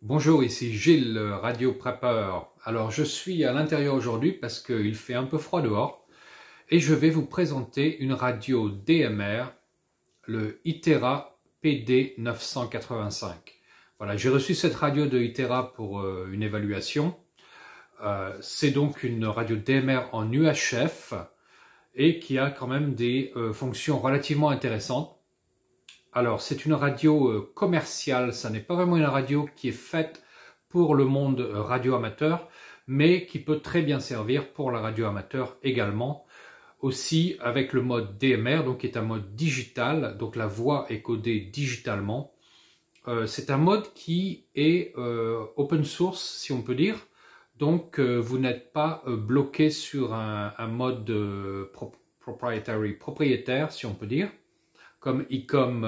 Bonjour, ici Gilles, Radio Prepper. Alors je suis à l'intérieur aujourd'hui parce qu'il fait un peu froid dehors et je vais vous présenter une radio DMR, le Itera PD985. Voilà, j'ai reçu cette radio de Itera pour une évaluation. C'est donc une radio DMR en UHF et qui a quand même des fonctions relativement intéressantes. Alors, c'est une radio commerciale, ça n'est pas vraiment une radio qui est faite pour le monde radio amateur, mais qui peut très bien servir pour la radio amateur également. Aussi avec le mode DMR, donc qui est un mode digital, donc la voix est codée digitalement. C'est un mode qui est open source, si on peut dire. Donc, vous n'êtes pas bloqué sur un mode propriétaire, si on peut dire, comme Icom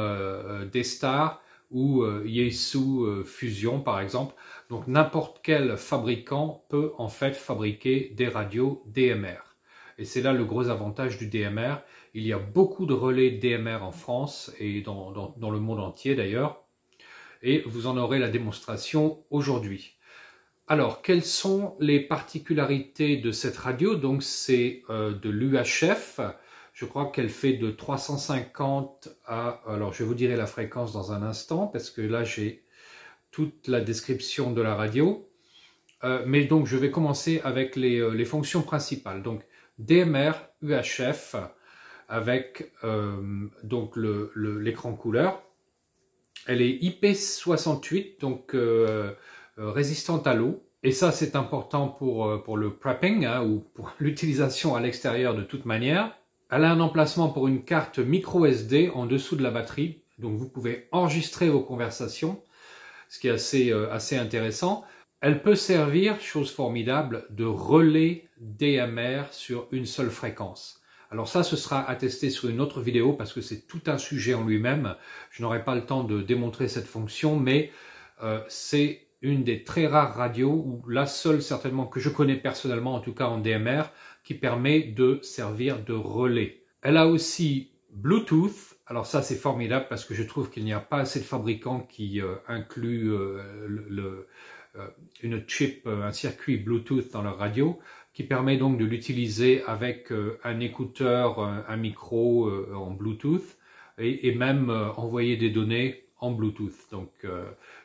D-Star ou Yaesu Fusion par exemple. Donc n'importe quel fabricant peut en fait fabriquer des radios DMR. Et c'est là le gros avantage du DMR. Il y a beaucoup de relais DMR en France et dans le monde entier d'ailleurs. Et vous en aurez la démonstration aujourd'hui. Alors, quelles sont les particularités de cette radio? Donc c'est de l'UHF. Je crois qu'elle fait de 350 à... Alors, je vous dirai la fréquence dans un instant, parce que là, j'ai toute la description de la radio. Mais donc, je vais commencer avec les fonctions principales. Donc, DMR, UHF, avec donc l'écran couleur. Elle est IP68, donc résistante à l'eau. Et ça, c'est important pour le prepping, hein, ou pour l'utilisation à l'extérieur de toute manière. Elle a un emplacement pour une carte micro SD en dessous de la batterie, donc vous pouvez enregistrer vos conversations, ce qui est assez intéressant. Elle peut servir, chose formidable, de relais DMR sur une seule fréquence. Alors ça, ce sera à tester sur une autre vidéo parce que c'est tout un sujet en lui-même. Je n'aurai pas le temps de démontrer cette fonction, mais c'est une des très rares radios, ou la seule certainement que je connais personnellement, en tout cas en DMR, qui permet de servir de relais. Elle a aussi Bluetooth. Alors ça, c'est formidable parce que je trouve qu'il n'y a pas assez de fabricants qui incluent une chip, un circuit Bluetooth dans leur radio, qui permet donc de l'utiliser avec un écouteur, un micro en Bluetooth et même envoyer des données en Bluetooth. Donc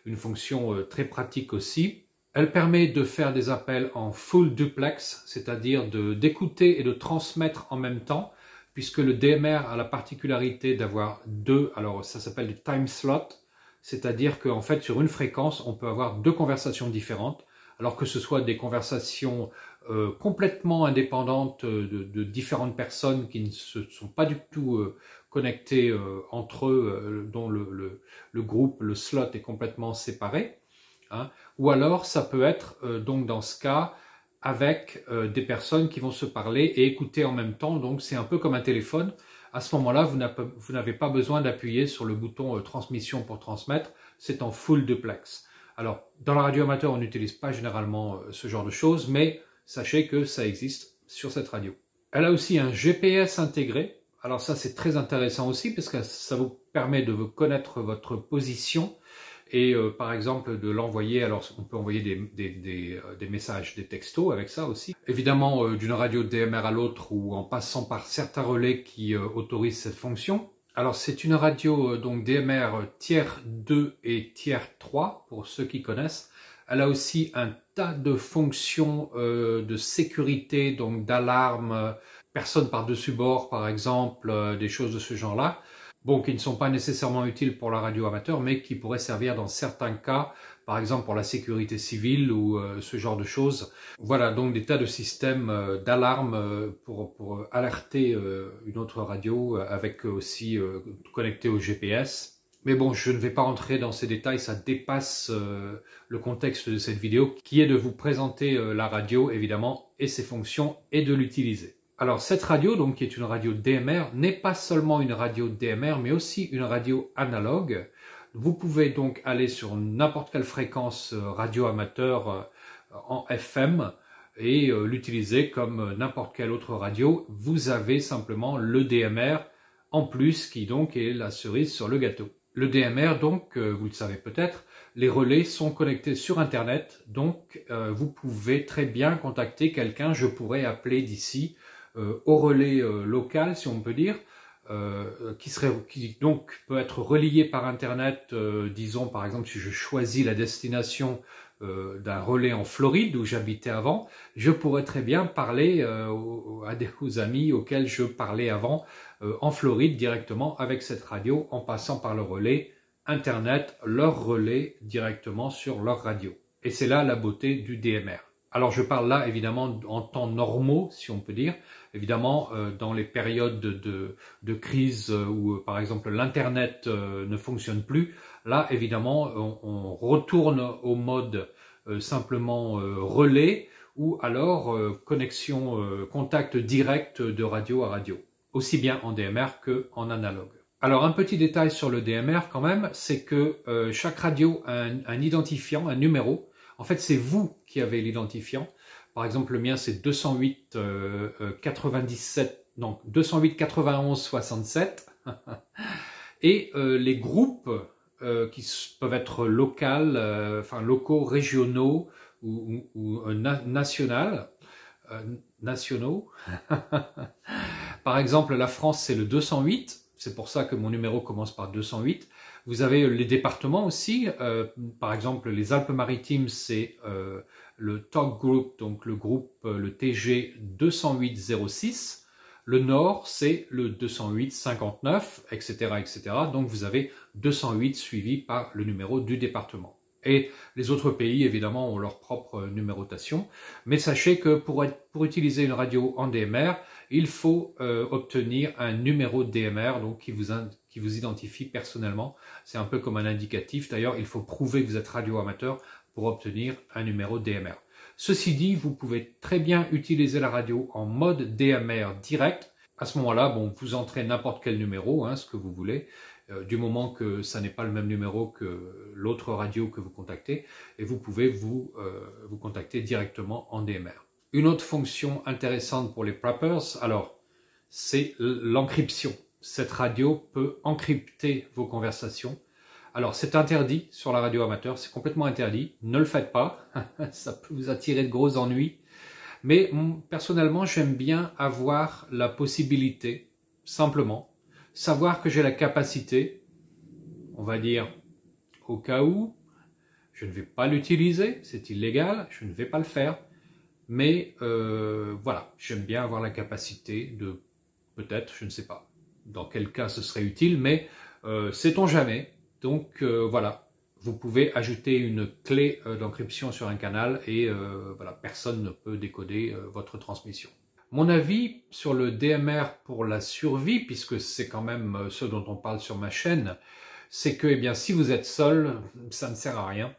une fonction très pratique aussi. Elle permet de faire des appels en full duplex, c'est-à-dire d'écouter et de transmettre en même temps, puisque le DMR a la particularité d'avoir deux, alors ça s'appelle du time slot, c'est-à-dire qu'en fait sur une fréquence, on peut avoir deux conversations différentes, alors que ce soit des conversations complètement indépendantes de différentes personnes qui ne se sont pas du tout connectées entre eux, dont le groupe, le slot est complètement séparé. Hein. Ou alors ça peut être donc dans ce cas avec des personnes qui vont se parler et écouter en même temps, donc c'est un peu comme un téléphone. À ce moment-là, vous n'avez pas besoin d'appuyer sur le bouton transmission pour transmettre, c'est en full duplex. Alors dans la radio amateur, on n'utilise pas généralement ce genre de choses, mais sachez que ça existe sur cette radio. Elle a aussi un GPS intégré. Alors ça, c'est très intéressant aussi parce que ça vous permet de vous connaître votre position et par exemple de l'envoyer. Alors on peut envoyer des messages, des textos avec ça aussi. Évidemment d'une radio DMR à l'autre ou en passant par certains relais qui autorisent cette fonction. Alors c'est une radio donc DMR tiers 2 et tiers 3 pour ceux qui connaissent. Elle a aussi un tas de fonctions de sécurité, donc d'alarme, personne par-dessus bord par exemple, des choses de ce genre-là. Bon, qui ne sont pas nécessairement utiles pour la radio amateur, mais qui pourraient servir dans certains cas, par exemple pour la sécurité civile ou ce genre de choses. Voilà, donc des tas de systèmes d'alarme pour alerter une autre radio, avec aussi connecté au GPS. Mais bon, je ne vais pas rentrer dans ces détails, ça dépasse le contexte de cette vidéo, qui est de vous présenter la radio, évidemment, et ses fonctions, et de l'utiliser. Alors cette radio, donc, qui est une radio DMR, n'est pas seulement une radio DMR, mais aussi une radio analogue. Vous pouvez donc aller sur n'importe quelle fréquence radio amateur en FM et l'utiliser comme n'importe quelle autre radio. Vous avez simplement le DMR en plus, qui donc est la cerise sur le gâteau. Le DMR, donc, vous le savez peut-être, les relais sont connectés sur Internet, donc vous pouvez très bien contacter quelqu'un, je pourrais appeler d'ici, au relais local, si on peut dire, qui donc peut être relié par Internet, disons par exemple si je choisis la destination d'un relais en Floride où j'habitais avant, je pourrais très bien parler aux amis auxquels je parlais avant en Floride directement avec cette radio en passant par le relais Internet, leur relais directement sur leur radio. Et c'est là la beauté du DMR. Alors je parle là évidemment en temps normaux, si on peut dire. Évidemment, dans les périodes de crise où par exemple l'Internet ne fonctionne plus, là évidemment on retourne au mode simplement relais ou alors connexion, contact direct de radio à radio, aussi bien en DMR qu'en analogue. Alors un petit détail sur le DMR quand même, c'est que chaque radio a un identifiant, un numéro. En fait, c'est vous qui avez l'identifiant. Par exemple, le mien, c'est 208 97, donc 208 91 67. Et les groupes qui peuvent être locaux, régionaux ou nationaux. Par exemple, la France, c'est le 208. C'est pour ça que mon numéro commence par 208. Vous avez les départements aussi. Par exemple, les Alpes-Maritimes, c'est le Talk Group, donc le groupe, le TG 20806. Le Nord, c'est le 20859, etc., etc. Donc, vous avez 208 suivi par le numéro du département. Et les autres pays, évidemment, ont leur propre numérotation. Mais sachez que pour utiliser une radio en DMR, il faut obtenir un numéro DMR donc qui vous identifie personnellement. C'est un peu comme un indicatif. D'ailleurs, il faut prouver que vous êtes radioamateur pour obtenir un numéro DMR. Ceci dit, vous pouvez très bien utiliser la radio en mode DMR direct. À ce moment-là, bon, vous entrez n'importe quel numéro, ce que vous voulez, du moment que ça n'est pas le même numéro que l'autre radio que vous contactez, et vous pouvez vous contacter directement en DMR. Une autre fonction intéressante pour les preppers, alors, c'est l'encryption. Cette radio peut encrypter vos conversations. Alors, c'est interdit sur la radio amateur, c'est complètement interdit. Ne le faites pas, ça peut vous attirer de gros ennuis. Mais personnellement, j'aime bien avoir la possibilité, simplement, savoir que j'ai la capacité, on va dire, au cas où, je ne vais pas l'utiliser, c'est illégal, je ne vais pas le faire. Mais voilà, j'aime bien avoir la capacité de, peut-être, je ne sais pas dans quel cas ce serait utile, mais sait-on jamais. Donc voilà, vous pouvez ajouter une clé d'encryption sur un canal et voilà, personne ne peut décoder votre transmission. Mon avis sur le DMR pour la survie, puisque c'est quand même ce dont on parle sur ma chaîne, c'est que eh bien, si vous êtes seul, ça ne sert à rien.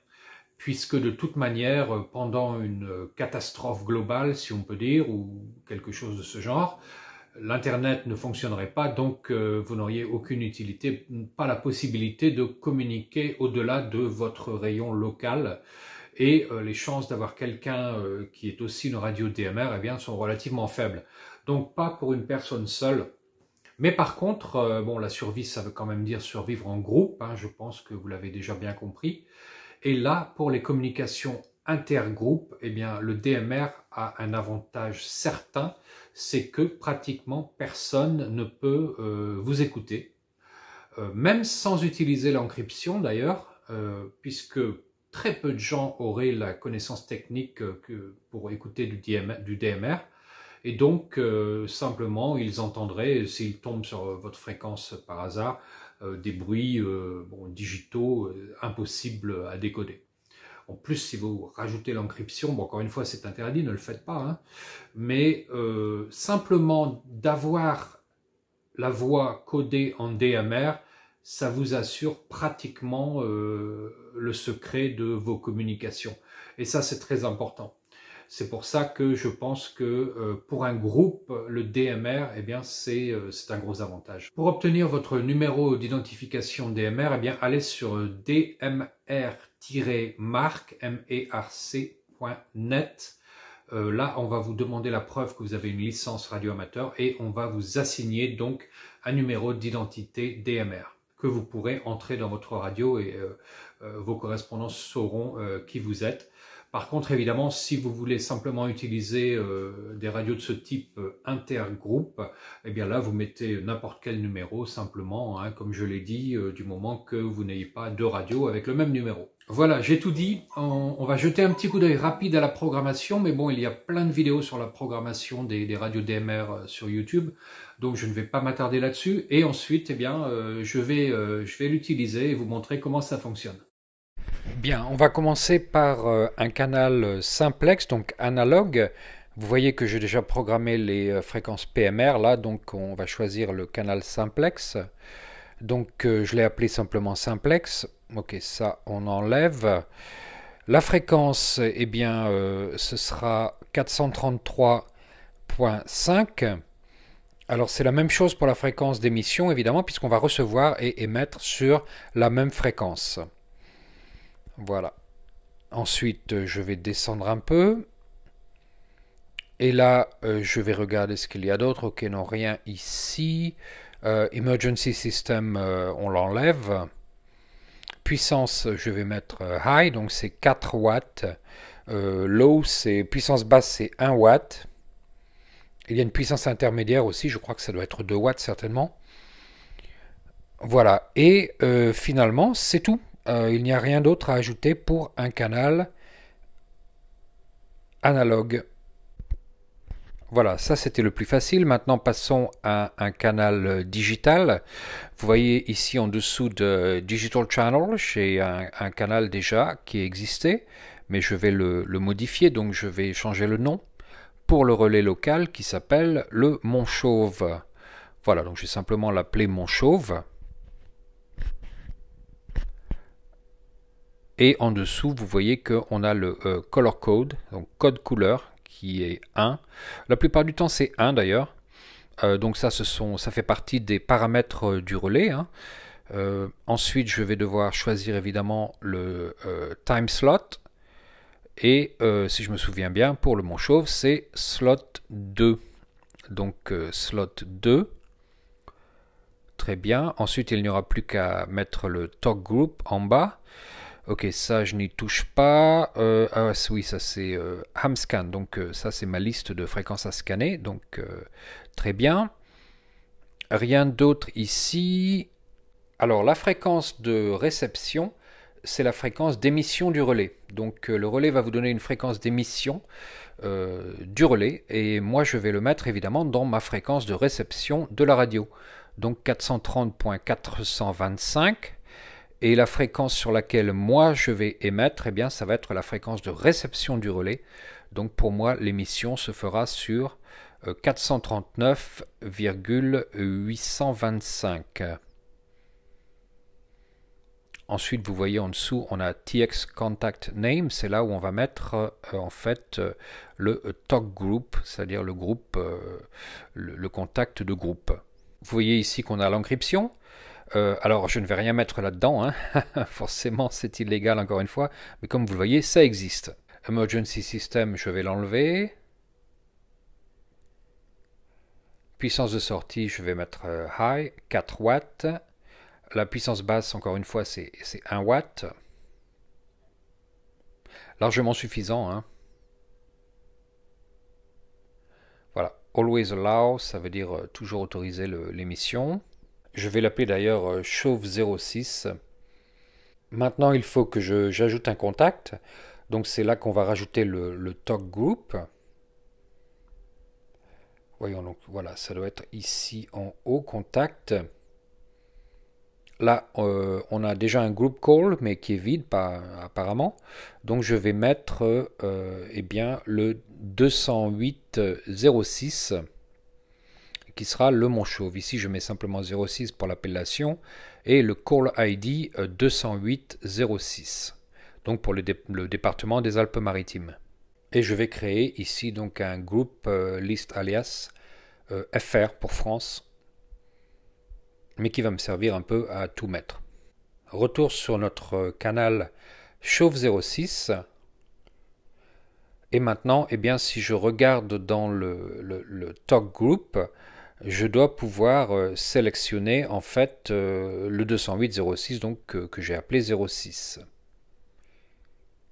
Puisque de toute manière, pendant une catastrophe globale, si on peut dire, ou quelque chose de ce genre, l'Internet ne fonctionnerait pas, donc vous n'auriez aucune utilité, pas la possibilité de communiquer au-delà de votre rayon local. Et les chances d'avoir quelqu'un qui est aussi une radio DMR eh bien, sont relativement faibles. Donc pas pour une personne seule. Mais par contre, bon, la survie, ça veut quand même dire survivre en groupe, je pense que vous l'avez déjà bien compris. Et là, pour les communications intergroupes, eh bien, le DMR a un avantage certain, c'est que pratiquement personne ne peut vous écouter, même sans utiliser l'encryption d'ailleurs, puisque très peu de gens auraient la connaissance technique pour écouter du DMR, et donc simplement ils entendraient, s'ils tombent sur votre fréquence par hasard, des bruits digitaux impossibles à décoder. En plus, si vous rajoutez l'encryption, bon, encore une fois, c'est interdit, ne le faites pas, mais simplement d'avoir la voix codée en DMR, ça vous assure pratiquement le secret de vos communications. Et ça, c'est très important. C'est pour ça que je pense que pour un groupe, le DMR, eh bien, c'est un gros avantage. Pour obtenir votre numéro d'identification DMR, eh bien, allez sur dmr-marc.net. Là, on va vous demander la preuve que vous avez une licence radioamateur et on va vous assigner donc un numéro d'identité DMR. que vous pourrez entrer dans votre radio et vos correspondants sauront qui vous êtes. Par contre, évidemment, si vous voulez simplement utiliser des radios de ce type intergroupe, eh bien là, vous mettez n'importe quel numéro simplement, hein, comme je l'ai dit, du moment que vous n'ayez pas deux radios avec le même numéro. Voilà, j'ai tout dit. On va jeter un petit coup d'œil rapide à la programmation, mais bon, il y a plein de vidéos sur la programmation des radios DMR sur YouTube, donc je ne vais pas m'attarder là-dessus. Et ensuite, eh bien, je vais l'utiliser et vous montrer comment ça fonctionne. Bien, on va commencer par un canal simplex, donc analogue. Vous voyez que j'ai déjà programmé les fréquences PMR là, donc on va choisir le canal simplex. Donc je l'ai appelé simplement simplex. Ok, ça on enlève. La fréquence, eh bien, ce sera 433.5. Alors c'est la même chose pour la fréquence d'émission évidemment, puisqu'on va recevoir et émettre sur la même fréquence. Voilà. Ensuite, je vais descendre un peu. Et là, je vais regarder ce qu'il y a d'autre. Ok, non, rien ici. Emergency System, on l'enlève. Puissance, je vais mettre High, donc c'est 4 watts. Low, c'est puissance basse, c'est 1 watt. Il y a une puissance intermédiaire aussi, je crois que ça doit être 2 watts certainement. Voilà, et finalement, c'est tout. Il n'y a rien d'autre à ajouter pour un canal analogue. Voilà, ça c'était le plus facile. Maintenant passons à un canal digital. Vous voyez ici en dessous de Digital Channel, j'ai un canal déjà qui existait, mais je vais le modifier, donc je vais changer le nom pour le relais local qui s'appelle le Montchauve. Voilà, donc je vais simplement l'appeler Montchauve. Et en dessous, vous voyez qu'on a le color code, donc code couleur, qui est 1. La plupart du temps, c'est 1 d'ailleurs. Donc ça fait partie des paramètres du relais. Hein. Ensuite, je vais devoir choisir évidemment le time slot. Et si je me souviens bien, pour le Montchauve, c'est slot 2. Donc slot 2. Très bien. Ensuite, il n'y aura plus qu'à mettre le talk group en bas. Ok, ça je n'y touche pas. Ah oui, ça c'est Hamscan, donc ça c'est ma liste de fréquences à scanner, donc très bien. Rien d'autre ici. Alors la fréquence de réception, c'est la fréquence d'émission du relais. Donc le relais va vous donner une fréquence d'émission du relais, et moi je vais le mettre évidemment dans ma fréquence de réception de la radio. Donc 430.425. Et la fréquence sur laquelle moi je vais émettre, eh bien, ça va être la fréquence de réception du relais. Donc pour moi, l'émission se fera sur 439,825. Ensuite, vous voyez en dessous, on a TX Contact Name. C'est là où on va mettre en fait le talk group, c'est-à-dire le groupe, le contact de groupe. Vous voyez ici qu'on a l'encryption. Alors je ne vais rien mettre là-dedans, hein. Forcément c'est illégal encore une fois, mais comme vous le voyez, ça existe. Emergency System, je vais l'enlever. Puissance de sortie, je vais mettre High, 4 watts. La puissance basse, encore une fois, c'est 1 watt. Largement suffisant, hein. Voilà, Always Allow, ça veut dire toujours autoriser l'émission. Je vais l'appeler d'ailleurs Chauve 06. Maintenant, il faut que j'ajoute un contact. Donc c'est là qu'on va rajouter le talk group. Voyons donc, voilà, ça doit être ici en haut, contact. Là, on a déjà un group call, mais qui est vide, pas, apparemment. Donc je vais mettre eh bien, le 208.06. Qui sera le Montchauve. Ici, je mets simplement 06 pour l'appellation et le call ID 208.06. Donc pour le département des Alpes-Maritimes. Et je vais créer ici donc un groupe list alias FR pour France, mais qui va me servir un peu à tout mettre. Retour sur notre canal Chauve 06. Et maintenant, eh bien, si je regarde dans le talk group, je dois pouvoir sélectionner en fait le 208.06 donc que j'ai appelé 06.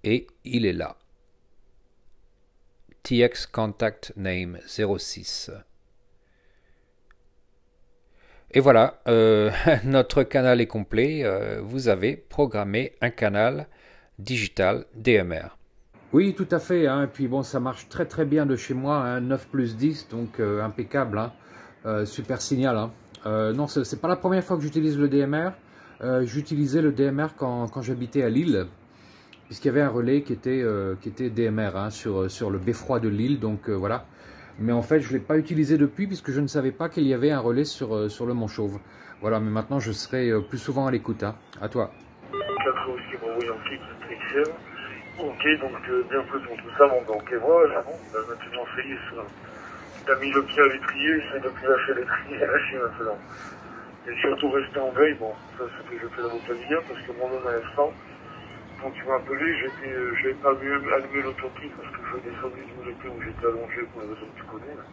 Et il est là. TX Contact Name 06. Et voilà, notre canal est complet. Vous avez programmé un canal digital DMR. Oui, tout à fait. Hein. Et puis bon, ça marche très très bien de chez moi. Hein, 9+10, donc impeccable. Hein. Super signal. Hein. Non, c'est pas la première fois que j'utilise le DMR. J'utilisais le DMR quand j'habitais à Lille, puisqu'il y avait un relais qui était DMR hein, sur le beffroi de Lille. Donc voilà. Mais en fait, je ne l'ai pas utilisé depuis puisque je ne savais pas qu'il y avait un relais sur le Mont-Chauve. Voilà, mais maintenant je serai plus souvent à l'écoute. Hein. À toi. 4 aussi, bon, oui, en fixe, XM. Ok, donc bien plus pour tout ça, bon, donc et voilà, bon, maintenant ça y est, t'as mis le pied à l'étrier, essaye de plus lâcher l'étrier, lâcher maintenant. Et surtout rester en veille, bon, ça c'est ce que je fais dans mon pavillon, parce que mon homme à l'instant, quand tu m'as appelé, j'avais pas vu allumer l'autopie parce que je descendu du molécule où j'étais allongé pour les raisons que tu connais. Là.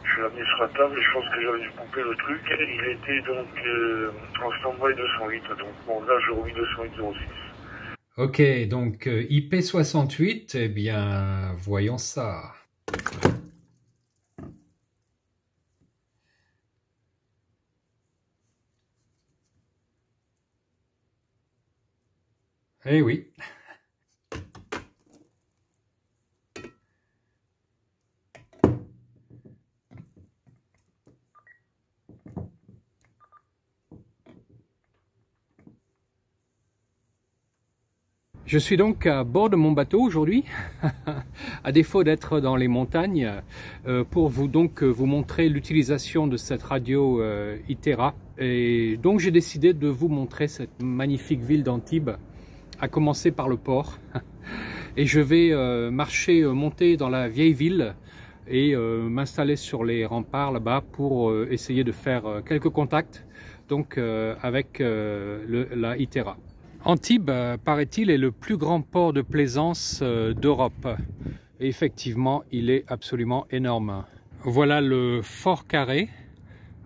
Je suis amené sur la table et je pense que j'avais dû couper le truc. Et il était donc en stand-by 208, donc bon là j'ai remis 208.06. Ok, donc IP68, eh bien voyons ça. Eh oui. Je suis donc à bord de mon bateau aujourd'hui, à défaut d'être dans les montagnes, pour vous montrer l'utilisation de cette radio Itera. Et donc j'ai décidé de vous montrer cette magnifique ville d'Antibes, à commencer par le port. Et je vais monter dans la vieille ville et m'installer sur les remparts là-bas pour essayer de faire quelques contacts donc, avec la Itera. Antibes, paraît-il, est le plus grand port de plaisance d'Europe. Et effectivement, il est absolument énorme. Voilà le Fort Carré.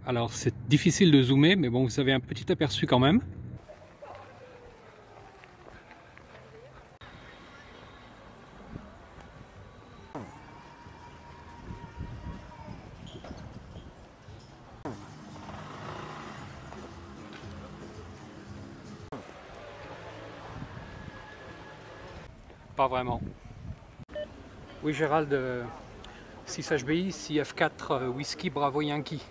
Alors, c'est difficile de zoomer, mais bon, vous avez un petit aperçu quand même. Pas vraiment. Oui, Gérald, 6HBI, CF4 Whisky Bravo Yankee.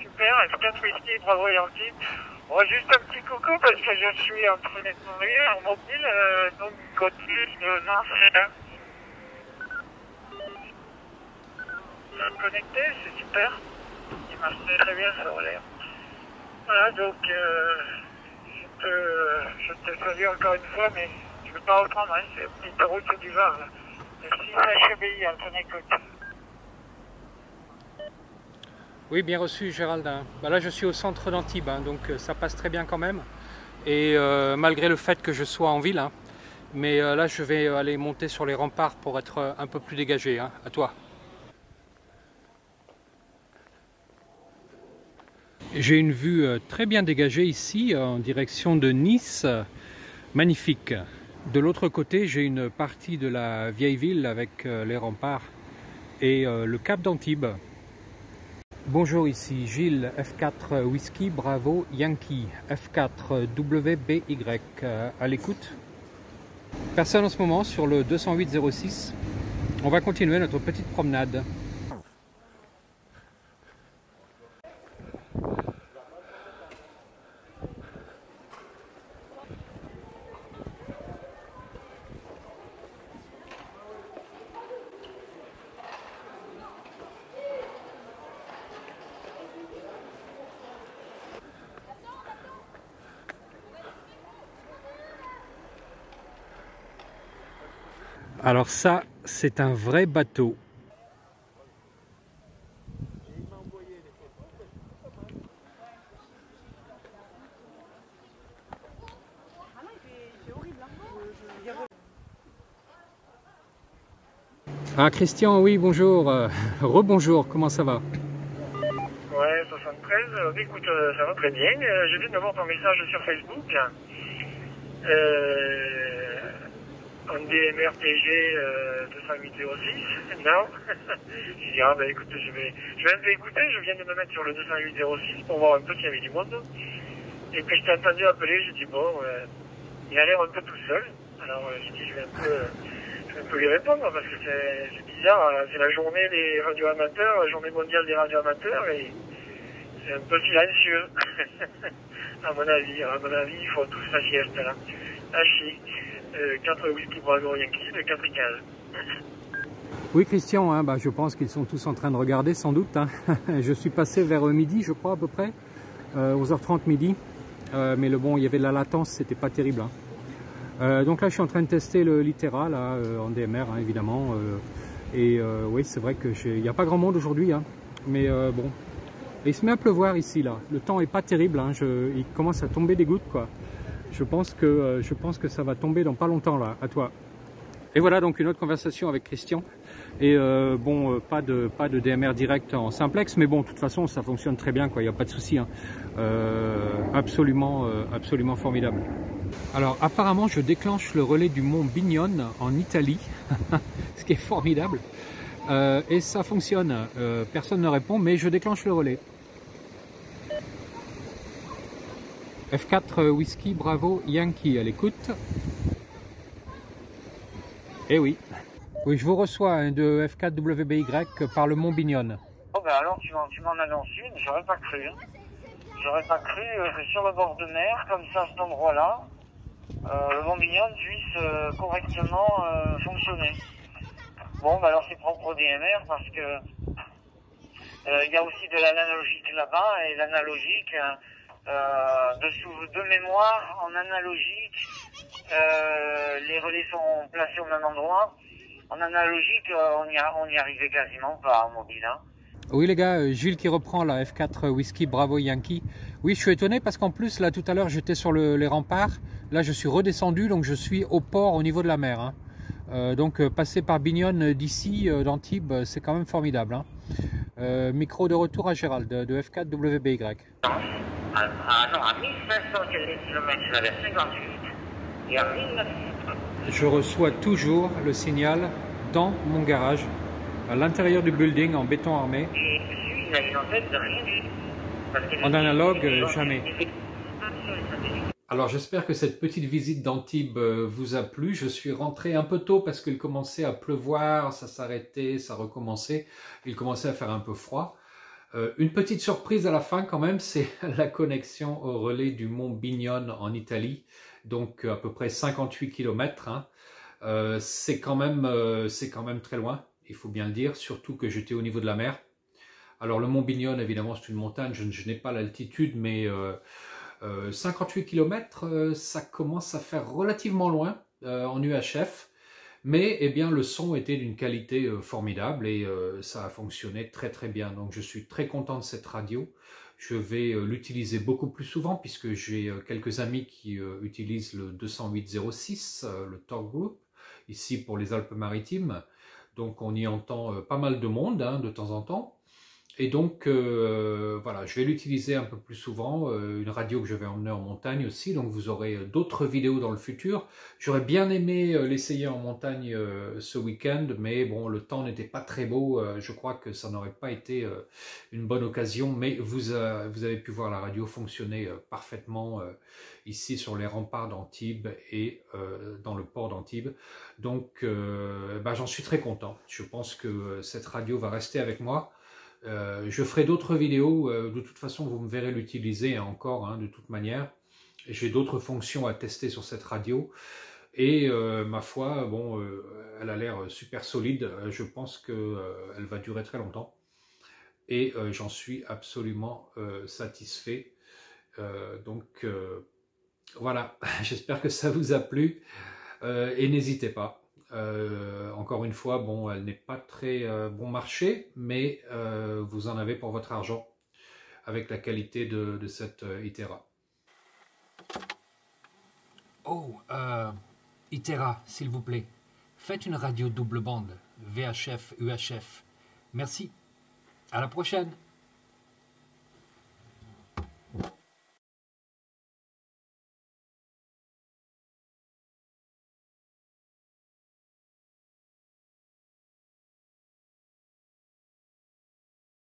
Super, F4 Whisky Bravo Yankee. Bon, juste un petit coucou parce que je suis en train de mourir en mobile, donc côté de Nancy. Connecté, c'est super. Il marche très bien sur l'air. Voilà, donc je te salue encore une fois, mais je ne vais pas reprendre, hein, c'est une petite route du Var. Le 6HBI, à ton écoute. Oui, bien reçu Gérald. Bah là je suis au centre d'Antibes, hein, donc ça passe très bien quand même. Et malgré le fait que je sois en ville, hein, mais là je vais aller monter sur les remparts pour être un peu plus dégagé. Hein. À toi. J'ai une vue très bien dégagée ici en direction de Nice, magnifique. De l'autre côté, j'ai une partie de la vieille ville avec les remparts et le cap d'Antibes. Bonjour, ici Gilles, F4 Whisky Bravo Yankee, F4 WBY, à l'écoute. Personne en ce moment sur le 208.06. On va continuer notre petite promenade. Alors ça, c'est un vrai bateau. Ah Christian, oui, bonjour. Rebonjour, comment ça va? Ouais, 73. Écoute, ça va très bien. Je viens de voir ton message sur Facebook. En DMR TG 20806. Non. J'ai dit, ah ben écoute, je vais un peu écouter. Je viens de me mettre sur le 20806 pour voir un peu s'il y avait du monde. Et puis je t'ai entendu appeler. J'ai dit, bon, il a l'air un peu tout seul. Alors j'ai dit, je vais un peu lui répondre parce que c'est bizarre. C'est la journée des radios amateurs, la journée mondiale des radios amateurs. Et c'est un peu silencieux, à mon avis. À mon avis, ils font tous la sieste, là. Hachi, 4 whisky Bravo Yankee, de 4 et 15. Oui Christian, hein, je pense qu'ils sont tous en train de regarder sans doute. Hein. Je suis passé vers midi, je crois à peu près, 11h30 midi. Mais il y avait de la latence, c'était pas terrible. Hein. Donc là je suis en train de tester le Litera là, en DMR hein, évidemment. Oui c'est vrai qu'il n'y a pas grand monde aujourd'hui. Hein. Mais bon. Et il se met à pleuvoir ici là. Le temps est pas terrible, hein. Il commence à tomber des gouttes quoi. Je pense que ça va tomber dans pas longtemps là, à toi. Et voilà donc une autre conversation avec Christian. Et pas de DMR direct en simplex, mais bon, de toute façon ça fonctionne très bien quoi, il n'y a pas de souci. Hein. Absolument formidable. Alors apparemment je déclenche le relais du mont Bignone en Italie, ce qui est formidable. Et ça fonctionne, personne ne répond, mais je déclenche le relais. F4 Whisky Bravo Yankee à l'écoute. Eh oui. Oui, je vous reçois hein, de F4 WBY par le Mont Bignone. Oh ben alors tu m'en annonces une, j'aurais pas cru. Hein. J'aurais pas cru que sur le bord de mer, comme ça à cet endroit-là, le Mont Bignone puisse correctement fonctionner. Bon, ben alors c'est propre au DMR parce que il y a aussi de l'analogique là-bas et l'analogique de mémoire en analogique, les relais sont placés au même endroit. En analogique, on y arrivait quasiment pas en mobile. Hein. Oui les gars, Gilles qui reprend la F4 Whisky Bravo Yankee. Oui, je suis étonné parce qu'en plus là tout à l'heure j'étais sur les remparts. Là je suis redescendu donc je suis au port au niveau de la mer. Hein. Donc passer par Bignone d'ici, d'Antibes, c'est quand même formidable. Hein. Micro de retour à Gérald de F4 WBY. Non, à 1500 km, j'avais 58 et à 1900. Je reçois toujours le signal dans mon garage, à l'intérieur du building en béton armé. Et celui, il a une antenne de rien. En analogue, jamais. Alors j'espère que cette petite visite d'Antibes vous a plu. Je suis rentré un peu tôt parce qu'il commençait à pleuvoir, ça s'arrêtait, ça recommençait. Il commençait à faire un peu froid. Une petite surprise à la fin quand même, c'est la connexion au relais du mont Bignone en Italie. Donc à peu près 58 km. Hein. C'est quand même très loin, il faut bien le dire, surtout que j'étais au niveau de la mer. Alors le mont Bignone, évidemment, c'est une montagne, je n'ai pas l'altitude, mais 58 km, ça commence à faire relativement loin en UHF. Mais eh bien, le son était d'une qualité formidable et ça a fonctionné très très bien. Donc je suis très content de cette radio. Je vais l'utiliser beaucoup plus souvent puisque j'ai quelques amis qui utilisent le 20806, le Talk Group, ici pour les Alpes-Maritimes. Donc on y entend pas mal de monde hein, de temps en temps. Et donc, voilà, je vais l'utiliser un peu plus souvent, une radio que je vais emmener en montagne aussi, donc vous aurez d'autres vidéos dans le futur. J'aurais bien aimé l'essayer en montagne ce week-end, mais bon, le temps n'était pas très beau, je crois que ça n'aurait pas été une bonne occasion, mais vous avez pu voir la radio fonctionner parfaitement ici sur les remparts d'Antibes et dans le port d'Antibes. Donc, j'en suis très content. Je pense que cette radio va rester avec moi. Je ferai d'autres vidéos, de toute façon vous me verrez l'utiliser encore hein, de toute manière. J'ai d'autres fonctions à tester sur cette radio et ma foi, bon, elle a l'air super solide, je pense qu'elle va durer très longtemps et j'en suis absolument satisfait. Donc voilà, j'espère que ça vous a plu et n'hésitez pas. Encore une fois, bon, elle n'est pas très bon marché, mais vous en avez pour votre argent avec la qualité de cette Itera. Oh, Itera, s'il vous plaît. Faites une radio double bande, VHF, UHF. Merci. À la prochaine.